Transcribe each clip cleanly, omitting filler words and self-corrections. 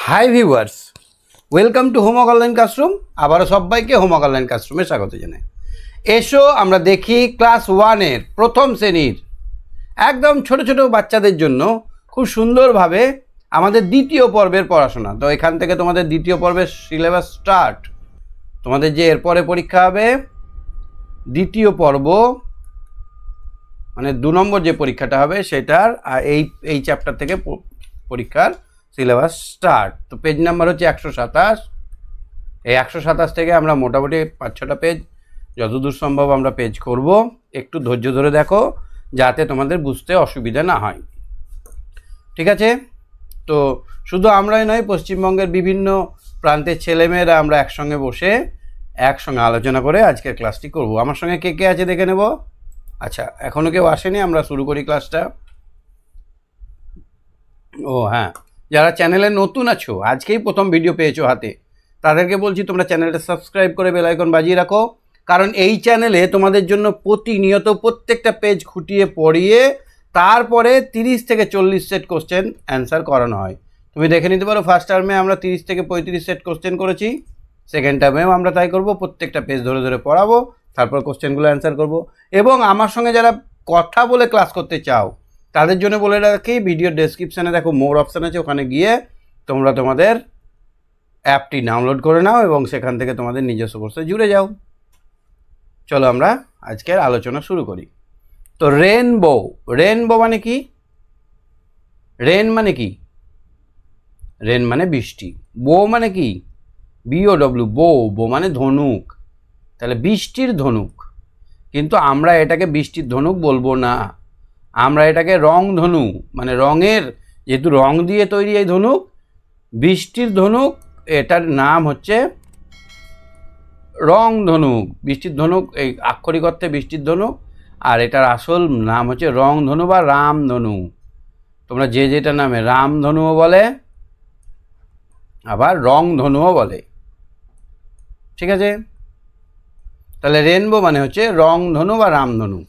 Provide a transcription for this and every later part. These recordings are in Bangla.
Hi viewers, welcome to homework online classroom. আবারও সবাইকে হোমওয়ার্ক অনলাইন ক্লাসরুমে স্বাগত জানাই। এসো আমরা দেখি ক্লাস 1-এর প্রথম শ্রেণীর একদম ছোট ছোট বাচ্চাদের জন্য খুব সুন্দরভাবে আমাদের দ্বিতীয় পর্বের পড়াশোনা। তো এখান থেকে তোমাদের দ্বিতীয় পর্বের সিলেবাস স্টার্ট। তোমাদের যে এরপরে পরীক্ষা হবে দ্বিতীয় পর্ব, মানে 2 নম্বর যে পরীক্ষাটা হবে সেটার এই চ্যাপ্টার থেকে পরীক্ষার সিলেবাস স্টার্ট। তো পেজ নাম্বার হচ্ছে 127। এই 127 থেকে আমরা মোটামুটি 5-6টা পেজ যতদূর সম্ভব আমরা পেজ করব। একটু ধৈর্য ধরে দেখো যাতে তোমাদের বুঝতে অসুবিধা না হয়, ঠিক আছে? তো শুধু আমরাই নয়, পশ্চিমবঙ্গের বিভিন্ন প্রান্তের ছেলেমেয়েরা আমরা একসঙ্গে বসে একসঙ্গে আলোচনা করে আজকের ক্লাসটি করব। আমার সঙ্গে কে কে আছে দেখে নেব। আচ্ছা, এখনও কেউ আসেনি, আমরা শুরু করি ক্লাসটা। ও হ্যাঁ, যারা চ্যানেলে নতুন আছো, আজকেই প্রথম ভিডিও পেয়েছো হাতে, তাদেরকে বলছি তোমরা চ্যানেলটা সাবস্ক্রাইব করে বেল আইকন বাজিয়ে রাখো। কারণ এই চ্যানেলে তোমাদের জন্য প্রতিনিয়ত প্রত্যেকটা পেজ খুঁটিয়ে পড়িয়ে তারপরে 30 থেকে 40 সেট কোশ্চেন অ্যান্সার করানো হয়। তুমি দেখে নিতে পারো, ফার্স্ট টার্মে আমরা 30 থেকে 35 সেট কোশ্চেন করেছি, সেকেন্ড টার্মেও আমরা তাই করব। প্রত্যেকটা পেজ ধরে ধরে পড়াবো, তারপর কোশ্চেনগুলো অ্যান্সার করব। এবং আমার সঙ্গে যারা কথা বলে ক্লাস করতে চাও তাদের জন্য বলে রাখি, ভিডিও ডেসক্রিপশানে দেখো মোর অপশান আছে, ওখানে গিয়ে তোমরা তোমাদের অ্যাপটি ডাউনলোড করে নাও এবং সেখান থেকে তোমাদের নিজস্ব কোর্সে জুড়ে যাও। চলো আমরা আজকের আলোচনা শুরু করি। তো রেনবো, রেনবো মানে কি? রেন মানে কি? রেন মানে বৃষ্টি। বো মানে কি? BOW, বো, বো মানে ধনুক। তাহলে বৃষ্টির ধনুক। কিন্তু আমরা এটাকে বৃষ্টির ধনুক বলবো না, আমরা এটাকে রং ধনু, মানে রঙের, যেহেতু রং দিয়ে তৈরি এই ধনুক, বৃষ্টির ধনুক, এটার নাম হচ্ছে রং ধনুক। বৃষ্টির ধনুক এই আক্ষরিক অর্থে বৃষ্টির ধনুক, আর এটার আসল নাম হচ্ছে রং ধনু বা রাম ধনু। তোমরা যে যেটা নামে, রাম ধনুও বলে আবার রং ধনুও বলে, ঠিক আছে? তাহলে রেনবো মানে হচ্ছে রং ধনু বা রাম ধনু।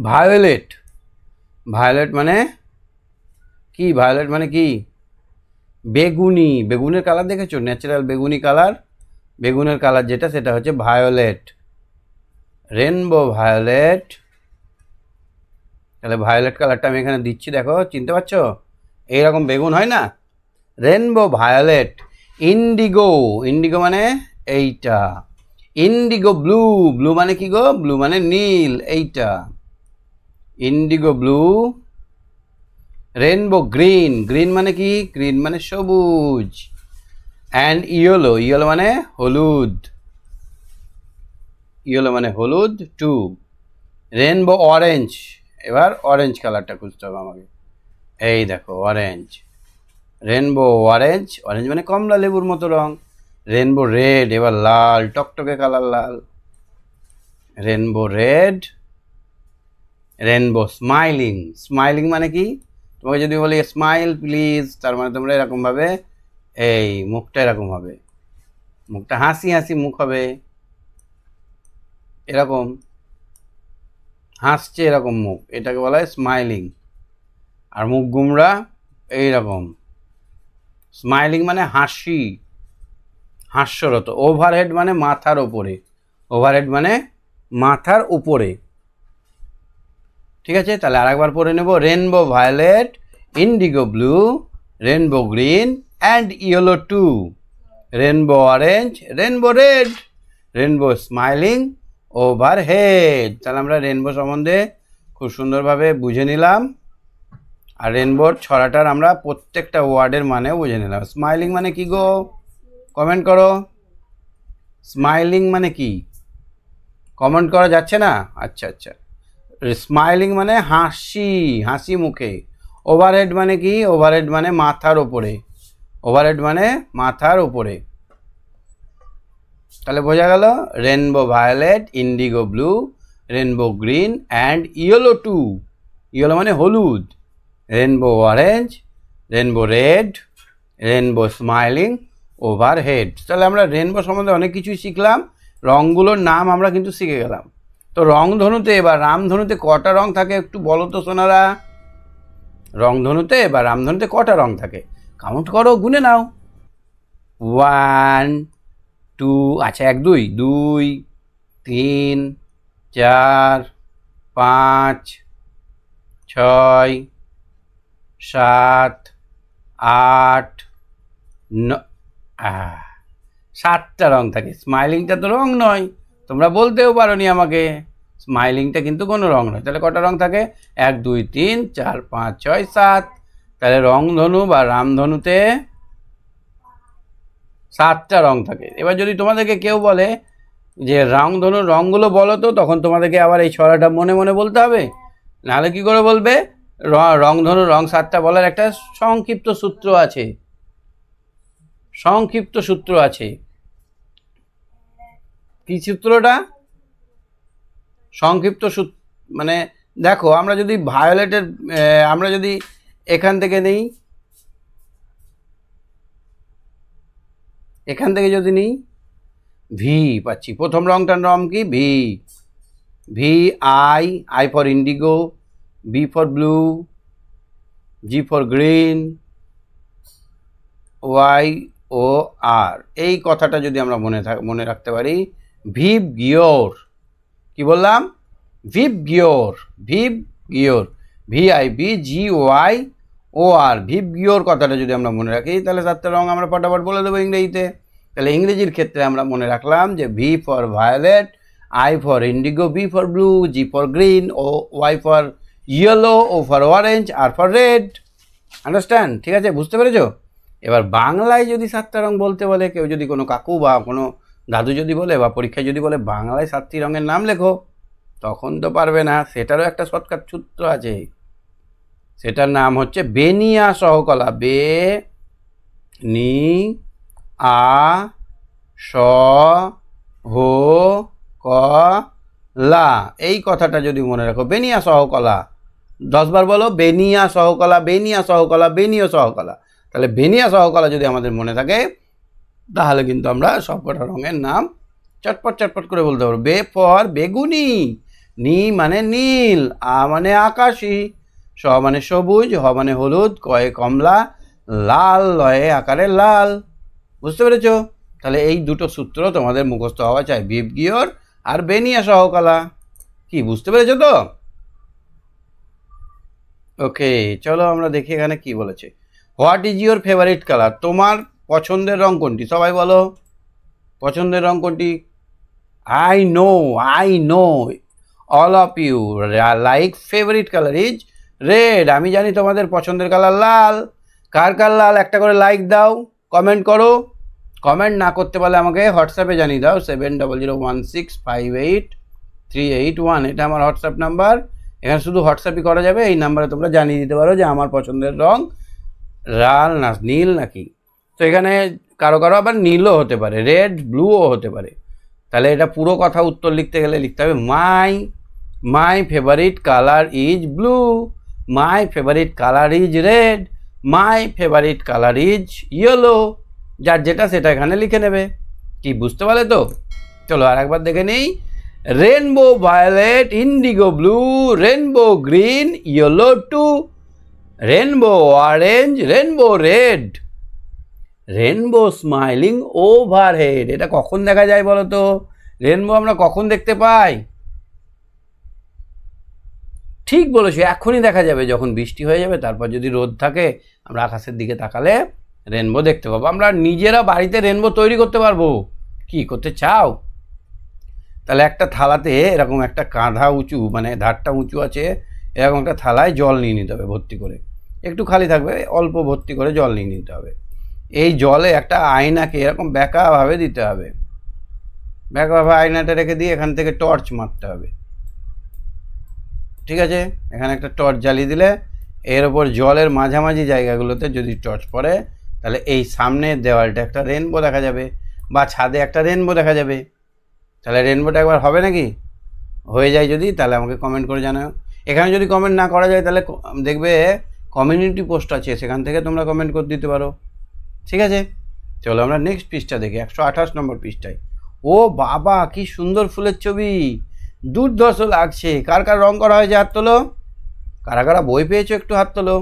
ভায়োলেট, ভায়োলেট মানে কি? ভায়োলেট মানে কি? বেগুনি। বেগুনের কালার দেখেছো? ন্যাচারাল বেগুনি কালার, বেগুনের কালার যেটা, সেটা হচ্ছে ভায়োলেট, রেনবো ভায়োলেট। তাহলে ভায়োলেট কালারটা আমি এখানে দিচ্ছি, দেখো, চিনতে পারছো? এইরকম বেগুন হয় না, রেনবো ভায়োলেট। ইন্ডিগো, ইন্ডিগো মানে এইটা। ইন্ডিগো ব্লু, ব্লু মানে কি গো? ব্লু মানে নীল, এইটা Indigo blue. Rainbow green, green মানে কি? গ্রিন মানে সবুজ। অ্যান্ড ইয়েলো, ইয়েলো মানে হলুদ, ইয়েলো মানে হলুদ টু। রেনবো অরেঞ্জ, এবার অরেঞ্জ কালারটা খুঁজতে হবে আমাকে। এই দেখো অরেঞ্জ, রেনবো অরেঞ্জ, অরেঞ্জ মানে কমলা লেবুর মতো রং। রেনবো রেড, এবার লাল, টকটকে কালার লাল, rainbow red. Rainbow smiling, smiling মানে কি? তোমাকে যদি বলি স্মাইল প্লিজ, তার মানে তোমরা এরকমভাবে, এই মুখটা এরকম হবে, মুখটা হাসি হাসি মুখ হবে, এরকম হাসছে এরকম মুখ, এটাকে বলা হয় স্মাইলিং। আর মুখ গুমরা এইরকম। স্মাইলিং মানে হাসি, হাস্যরত। ওভারহেড মানে মাথার ওপরে, ওভারহেড মানে মাথার উপরে, ঠিক আছে? তাহলে আরেকবার পড়ে নেব। Rainbow violet, indigo blue, rainbow green and yellow too, rainbow orange, rainbow red, rainbow smiling, overhead. তাহলে আমরা রেনবো সম্বন্ধে খুব সুন্দরভাবে বুঝে নিলাম, আর রেনবোর ছড়াটার আমরা প্রত্যেকটা ওয়ার্ডের মানেও বুঝে নিলাম। স্মাইলিং মানে কি গো? কমেন্ট করো, স্মাইলিং মানে কি? কমেন্ট করা যাচ্ছে না? আচ্ছা আচ্ছা। স্মাইলিং মানে হাসি, হাসি মুখে। ওভারহেড মানে কি? ওভারহেড মানে মাথার ওপরে, ওভারহেড মানে মাথার উপরে। তাহলে বোঝা গেল rainbow violet, indigo blue, rainbow green and yellow too, yellow মানে হলুদ, rainbow orange, rainbow red, rainbow smiling, overhead. তাহলে আমরা রেনবো সম্বন্ধে অনেক কিছুই শিখলাম, রঙগুলোর নাম আমরা কিন্তু শিখে গেলাম। তো রংধনুতে বা রামধনুতে কটা রং থাকে একটু বলো তো সোনারা? রংধনুতে বা রামধনুতে কটা রং থাকে? কাউন্ট করো, গুনে নাও। 1 2, আচ্ছা 1 2 2 3 4 5 6 7 8 9, 7টা রং থাকে। স্মাইলিংটা তো রং নয়, তোমরা বলতেও পারো নি আমাকে। স্মাইলিংটা কিন্তু কোনো রং নয়। তাহলে কটা রং থাকে? 1 2 3 4 5 6 7। তাহলে রংধনু বা রামধনুতে 7টা রং থাকে। এবার যদি তোমাদেরকে কেউ বলে যে রংধনুর রঙগুলো বলো তো, তখন তোমাদেরকে আবার এই ছড়াটা মনে মনে বলতে হবে, নাহলে কি করে বলবে? রংধনুর রং 7টা বলার একটা সংক্ষিপ্ত সূত্র আছে, সংক্ষিপ্ত সূত্র আছে। কি সূত্রটা? সংক্ষিপ্ত সূত্র মানে দেখো, আমরা যদি ভায়োলেটের আমরা যদি এখান থেকে নেই, এখান থেকে যদি নিই, ভি পাচ্ছি। প্রথম রংটার নাম কি? V. V I, I for indigo, B for blue, G for green, Y O R. এই কথাটা যদি আমরা মনে রাখতে পারি, ভিভ গিওর। কি বললাম? ভিভ গিওর, ভিভ গিওর, VIVGOI OR, ভিভ গিওর কথাটা যদি আমরা মনে রাখি, তাহলে 7টা রং আমরা ফটাফট বলে দেবো ইংরেজিতে। তাহলে ইংরেজির ক্ষেত্রে আমরা মনে রাখলাম যে V for violet, I for indigo, B for blue, G for green, ও Y for yellow, O for orange, R for red. Understand? ঠিক আছে, বুঝতে পেরেছো? এবার বাংলায় যদি 7টা রং বলতে বলে, কেউ যদি কোনো কাকু বা কোনো দাদু যদি বলে, বা পরীক্ষায় যদি বলে বাংলায় 7টি রঙের নাম লেখো, তখন তো পারবে না। সেটারও একটা শর্টকাট সূত্র আছে, সেটার নাম হচ্ছে বেনিয়া সহকলা। বে নি আ স হো ক লা। এই কথাটা যদি মনে রাখো, বেনিয়া সহকলা, 10 বার বলো, বেনিয়া সহকলা, বেনিয়া সহকলা, বেনিয়া সহকলা। তাহলে বেনিয়া সহকলা যদি আমাদের মনে থাকে, তাহলে কিন্তু আমরা সবকটা রঙের নাম চটপট চটপট করে বলতে পারবো। বে ফর বেগুনি, নি মানে নীল, আ মানে আকাশি, স মানে সবুজ, হ মানে হলুদ, কয়ে কমলা, লাল লয়ে আকারে লাল। বুঝতে পেরেছো? তাহলে এই দুটো সূত্র তোমাদের মুখস্থ হওয়া চাই, ভিভ গিওর আর বেনিয়া সহকলা। কি বুঝতে পেরেছো তো? ওকে, চলো আমরা দেখি এখানে কি বলেছে। What is your favourite colour? তোমার পছন্দের রং কোনটি? সবাই বলো, পছন্দের রং কোনটি? I know all of you like favorite color is red. আমি জানি তোমাদের পছন্দের কালার লাল। কার কার লাল একটা করে লাইক দাও, কমেন্ট করো। কমেন্ট না করতে পারলে আমাকে হোয়াটসঅ্যাপে জানিয়ে দাও, 7001658381। এটা আমার হোয়াটসঅ্যাপ নাম্বার। এখানে শুধু হোয়াটসঅ্যাপই করা যাবে। এই নাম্বারে তোমরা জানিয়ে দিতে পারো যে আমার পছন্দের রং লাল না নীল নাকি। তো এখানে কারো কারো আবার নীলও হতে পারে, রেড ব্লুও হতে পারে। তাহলে এটা পুরো কথা উত্তর লিখতে গেলে লিখতে হবে my favourite colour is blue, my favourite colour is red, my favourite colour is yellow. যার যেটা সেটা এখানে লিখে নেবে। কি বুঝতে পারলে তো? চলো আর একবার দেখে নেই। Rainbow violet, indigo blue, rainbow green, yellow too, rainbow orange, rainbow red, rainbow smiling overhead. এটা কখন দেখা যায় বলো তো? রেনবো আমরা কখন দেখতে পাই? ঠিক বলেছো, এখনই দেখা যাবে যখন বৃষ্টি হয়ে যাবে। তারপর যদি রোদ থাকে, আমরা আকাশের দিকে তাকালে রেনবো দেখতে পাবো। আমরা নিজেরা বাড়িতে রেনবো তৈরি করতে পারবো। কি করতে চাও? তাহলে একটা থালাতে এরকম একটা কাঁধা উঁচু, মানে ধারটা উঁচু আছে, এরকম একটা থালায় জল নিয়ে নিতে হবে ভর্তি করে। একটু খালি থাকবে, অল্প ভর্তি করে জল নিয়ে নিতে হবে। এই জলে একটা আয়নাকে এরকম ব্যাকাভাবে দিতে হবে। ব্যাকাভাবে আয়নাটা রেখে দিয়ে এখান থেকে টর্চ মারতে হবে। ঠিক আছে, এখানে একটা টর্চ জ্বালিয়ে দিলে এর ওপর জলের মাঝামাঝি জায়গাগুলোতে যদি টর্চ পড়ে, তাহলে এই সামনের দেওয়ালটা একটা রেনবো দেখা যাবে, বা ছাদে একটা রেনবো দেখা যাবে। তাহলে রেনবোটা একবার হবে নাকি? হয়ে যায় যদি, তাহলে আমাকে কমেন্ট করে জানাও। এখানে যদি কমেন্ট না করা যায়, তাহলে দেখবে কমিউনিটি পোস্ট আছে, সেখান থেকে তোমরা কমেন্ট করে দিতে পারো। ঠিক আছে, চলো আমরা নেক্সট পৃষ্ঠা দেখি, 128 নম্বর পৃষ্ঠায়। ও বাবা, কি সুন্দর ফুলের ছবি, দুর্ধর্ষ লাগছে। কার কার রং করা হয়েছে হাত তোলো। কারা কারা বই পেয়েছো একটু হাত তোলো।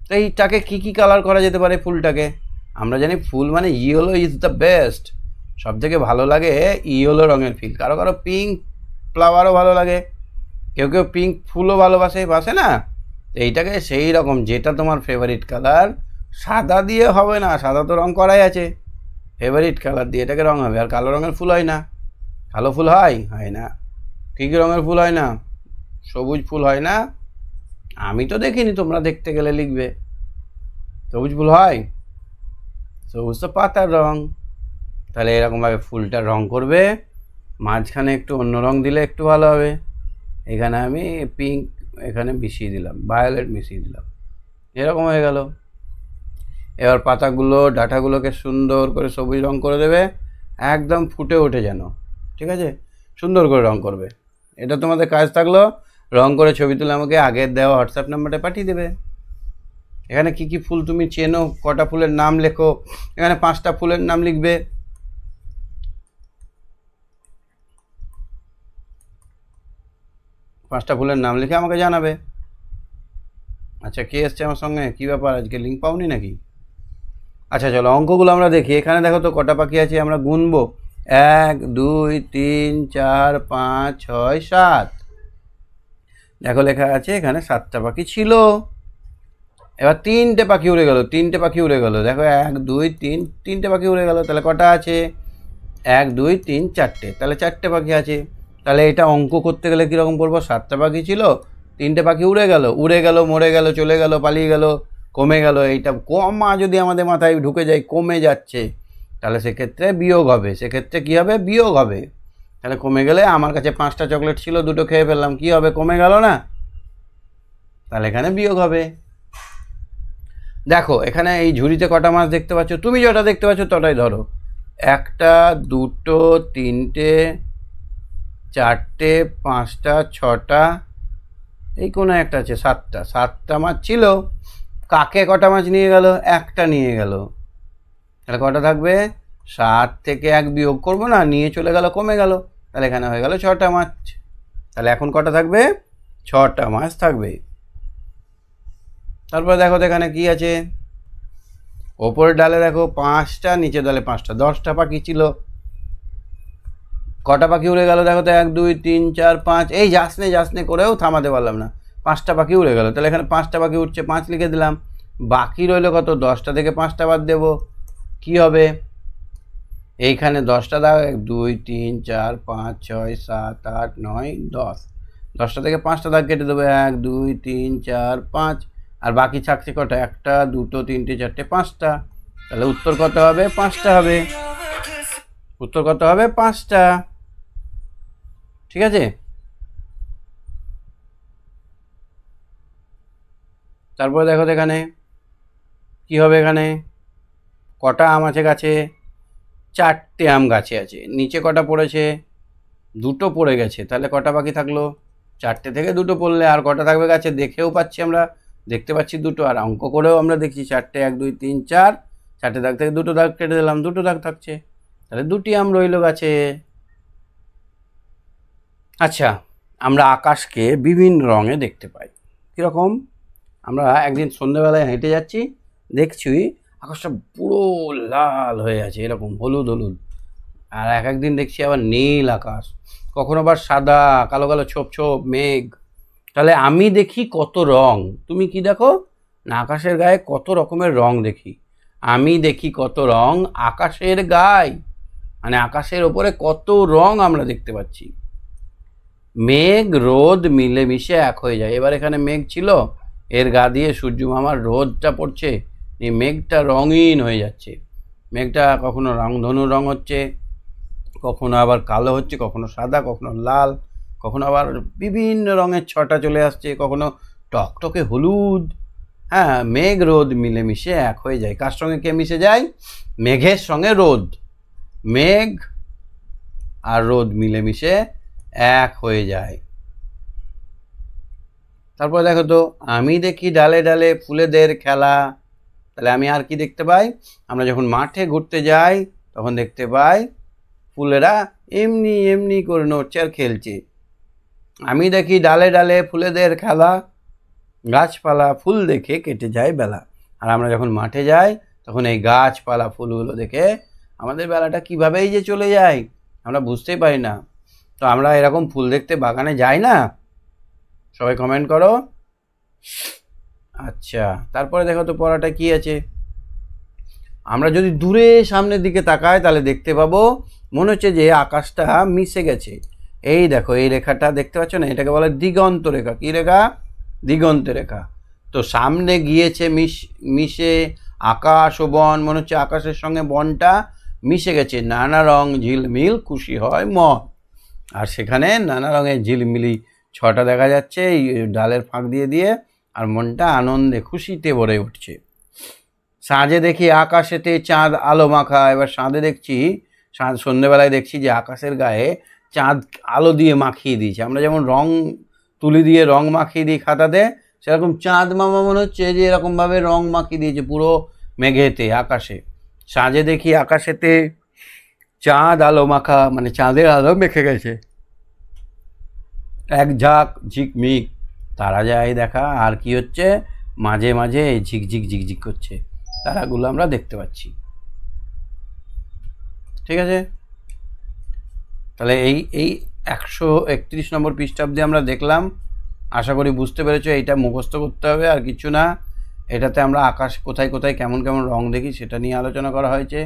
তো এইটাকে কী কালার করা যেতে পারে ফুলটাকে? আমরা জানি ফুল মানে ইয়েলো ইজ দ্য বেস্ট, সব থেকে ভালো লাগে ইয়েলো রঙের ফুল। কারো কারো পিঙ্ক ফ্লাওয়ারও ভালো লাগে, কেউ কেউ পিঙ্ক ফুলও বাসে না। এইটাকে সেই রকম যেটা তোমার ফেভারিট কালার, সাদা দিয়ে হবে না, সাদা তো রং করাই আছে, ফেভারিট কালার দিয়ে এটাকে রং হবে। আর কালো রঙের ফুল হয় না, কালো ফুল হয় না। কী কী রঙের ফুল হয় না? সবুজ ফুল হয় না? আমি তো দেখিনি, তোমরা দেখতে গেলে লিখবে। সবুজ ফুল হয়? সবুজ তো পাতার রং। তাহলে এরকমভাবে ফুলটা রং করবে, মাঝখানে একটু অন্য রং দিলে একটু ভালো হবে। এখানে আমি পিঙ্ক এখানে মিশিয়ে দিলাম, ভায়োলেট মিশিয়ে দিলাম, এরকম হয়ে গেল। এবার পাতাগুলো ডাঁটাগুলোকে সুন্দর করে সবুজ রং করে দেবে, একদম ফুটে ওঠে যেন, ঠিক আছে? সুন্দর করে রং করবে। এটা তোমাদের কাজ থাকলো। রং করে ছবি তুলে আমাকে আগের দেওয়া হোয়াটসঅ্যাপ নাম্বারে পাঠিয়ে দেবে। এখানে কি কি ফুল তুমি চেনো, কটা ফুলের নাম লেখো। এখানে 5টা ফুলের নাম লিখবে। পাঁচটা ফুলের নাম লিখে আমাকে জানাবে। আচ্ছা, কে এসছে আমার সঙ্গে? কী ব্যাপার, আজকে লিঙ্ক পাওনি নাকি? আচ্ছা চলো অঙ্কগুলো আমরা দেখি। এখানে দেখো তো কটা পাখি আছে, আমরা গুনবো। 1 2 3 4 5 6 7। দেখো লেখা আছে এখানে 7টা পাখি ছিল। এবার 3টে পাখি উড়ে গেল, 3টে পাখি উড়ে গেল। দেখো 1 2 3, 3টে পাখি উড়ে গেল। তাহলে কটা আছে? 1 2 3 4টে, তাহলে 4টে পাখি আছে। তাহলে এটা অঙ্ক করতে গেলে কীরকম করবো? 7টা পাখি ছিল, 3টে পাখি উড়ে গেল, মরে গেল, চলে গেল, পালিয়ে গেল, কমে গেল। এইটা কমা যদি আমাদের মাথায় ঢুকে যায়, কমে যাচ্ছে, তাহলে সেক্ষেত্রে বিয়োগ হবে। সেক্ষেত্রে কী হবে? বিয়োগ হবে। তাহলে কমে গেলে আমার কাছে 5টা চকলেট ছিল, 2টো খেয়ে ফেললাম, কী হবে? কমে গেল না? তাহলে এখানে বিয়োগ হবে। দেখো এখানে এই ঝুড়িতে কটা মাছ দেখতে পাচ্ছ? তুমি যেটা দেখতে পাচ্ছ তটাই ধরো। 1টা 2টো 3টে 4টে 5টা 6টা, এই কোনো একটা আছে 7টা। 7টা মাছ ছিল, কাকে কটা মাছ নিয়ে গেল? একটা নিয়ে গেল। তাহলে কটা থাকবে? 7 থেকে 1 বিয়োগ করবো না, নিয়ে চলে গেল, কমে গেল। তাহলে এখানে হয়ে গেল 6টা মাছ। তাহলে এখন কটা থাকবে? 6টা মাছ থাকবে। তারপরে দেখো তো এখানে কি আছে। ওপরের ডালে দেখো 5টা, নিচের ডালে 5টা, 10টা পাখি ছিল। কটা পাখি উড়ে গেল? দেখো তো 1 2 3 4 5। এই যাসনে করেও থামাতে পারলাম না, 5টা পাখি উড়ে গেল। তাহলে এখানে 5টা পাখি উঠছে, 5 লিখে দিলাম। বাকি রইল কত? 10টা থেকে 5টা বাদ দেবো, কি হবে? এইখানে 10টা দাও, 1 2 3 4 5 6 7 8 9 10। 10টা থেকে 5টা দাগ কেটে দেবো, 1 2 3 4 5। আর বাকি থাকছে কটা? 1টা 2টো 3টে 4টে 5টা। তাহলে উত্তর কত হবে? 5টা হবে। উত্তর কত হবে? 5টা। ঠিক আছে? তারপরে দেখো এখানে কি হবে। এখানে কটা আম আছে গাছে? 4টে আম গাছে আছে। নিচে কটা পড়েছে? 2টো পড়ে গেছে। তাহলে কটা বাকি থাকলো? 4টে থেকে 2টো পড়লে আর কটা থাকবে গাছে? দেখেও পাচ্ছি, আমরা দেখতে পাচ্ছি 2টো, আর অঙ্ক করেও আমরা দেখছি 4টে 1 2 3 4। 4টে দাগ থেকে 2টো দাগ কেটে দিলাম, 2টো দাগ থাকছে। তাহলে 2টি আম রইল গাছে। আচ্ছা, আমরা আকাশকে বিভিন্ন রঙে দেখতে পাই। কীরকম? আমরা একদিন সন্ধ্যেবেলায় হেঁটে যাচ্ছি, দেখছি আকাশটা পুরো লাল হয়ে আছে, এরকম হলুদ হলুদ। আর একদিন দেখছি আবার নীল আকাশ, কখনো আবার সাদা, কালো কালো ছোপ ছোপ মেঘ। তাহলে আমি দেখি কত রং, তুমি কি দেখো? না আকাশের গায়ে কত রকমের রং দেখি। আমি দেখি কত রং আকাশের গায়ে, মানে আকাশের ওপরে কত রং আমরা দেখতে পাচ্ছি। মেঘ রোদ মিলেমিশে এক হয়ে যায়। এবার এখানে মেঘ ছিল, এর গা দিয়ে সূর্য মামার রোদটা পড়ছে, এই মেঘটা রঙিন হয়ে যাচ্ছে। মেঘটা কখনো রংধনুর রং হচ্ছে, কখনো আবার কালো হচ্ছে, কখনো সাদা, কখনো লাল, কখনো আবার বিভিন্ন রঙের ছটা চলে আসছে, কখনো টকটকে হলুদ। হ্যাঁ, মেঘ রোদ মিলেমিশে এক হয়ে যায়। কার সঙ্গে কে মিশে যায়? মেঘের সঙ্গে রোদ। মেঘ আর রোদ মিলেমিশে এক হয়ে যায়। তারপর দেখো তো, আমি দেখি ডালে ডালে ফুলেদের খেলা। তাহলে আমি আর কি দেখতে পাই? আমরা যখন মাঠে ঘুরতে যাই তখন দেখতে পাই ফুলেরা এমনি এমনি করে নড়ছে আর খেলছে। আমি দেখি ডালে ডালে ফুলেদের খেলা। গাছপালা ফুল দেখে কেটে যায় বেলা। আর আমরা যখন মাঠে যাই তখন এই গাছপালা ফুলগুলো দেখে আমাদের বেলাটা কীভাবেই যে চলে যায় আমরা বুঝতেই পারি না। তো আমরা এরকম ফুল দেখতে বাগানে যাই না? সবাই কমেন্ট করো। আচ্ছা, তারপরে দেখো তো পড়াটা কি আছে। আমরা যদি দূরে সামনের দিকে তাকাই তাহলে দেখতে পাবো মনে হচ্ছে যে আকাশটা মিশে গেছে। এই দেখো এই রেখাটা দেখতে পাচ্ছ না, এটাকে বলে দিগন্ত রেখা। কী রেখা? দিগন্ত রেখা। তো সামনে গিয়েছে মিশে আকাশ ও বন, মনে হচ্ছে আকাশের সঙ্গে বনটা মিশে গেছে। নানা রং ঝিলমিল খুশি হয় মন। আর সেখানে নানা রঙের ঝিলমিলি ছটা দেখা যাচ্ছে এই ডালের ফাঁক দিয়ে দিয়ে, আর মনটা আনন্দে খুশিতে ভরে উঠছে। সাঁঝে দেখি আকাশেতে চাঁদ আলো মাখা। এবার সাঁঝে দেখছি, সন্ধ্যেবেলায় দেখছি যে আকাশের গায়ে চাঁদ আলো দিয়ে মাখিয়ে দিয়েছে। আমরা যেমন রং তুলি দিয়ে রং মাখিয়ে দিই খাতাতে, সেরকম চাঁদ মামা মনে হচ্ছে যে এরকমভাবে রং মাখিয়ে দিয়েছে পুরো মেঘেতে আকাশে। সাঁঝে দেখি আকাশেতে চাঁদ আলো মাখা, মানে চাঁদের আলো মেখে গেছে। এক ঝাঁক ঝিকমিক তারা যায় দেখা। আর কি হচ্ছে, মাঝে মাঝে ঝিকঝিক ঝিকঝিক করছে, তারাগুলো আমরা দেখতে পাচ্ছি। ঠিক আছে, তাহলে এই 131 নম্বর পৃষ্ঠাব্দে আমরা দেখলাম। আশা করি বুঝতে পেরেছো। এইটা মুখস্থ করতে হবে আর কিছু না। এটাতে আমরা আকাশ কোথায় কোথায় কেমন কেমন রং দেখি সেটা নিয়ে আলোচনা করা হয়েছে।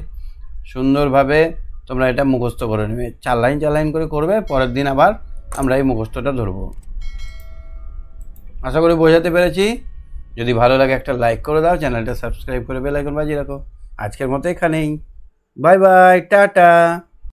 সুন্দরভাবে তোমরা এটা মুখস্থ করে নেবে, 4 লাইন 4 লাইন করে করবে। পরের দিন আবার আমরা এই মুখস্থটা ধরবো। আশা করি বোঝাতে পেরেছি। যদি ভালো লাগে একটা লাইক করে দাও, চ্যানেলটা সাবস্ক্রাইব করে বেল আইকন বাজিয়ে রাখো। আজকের মতো এখানেই, বাই বাই, টাটা।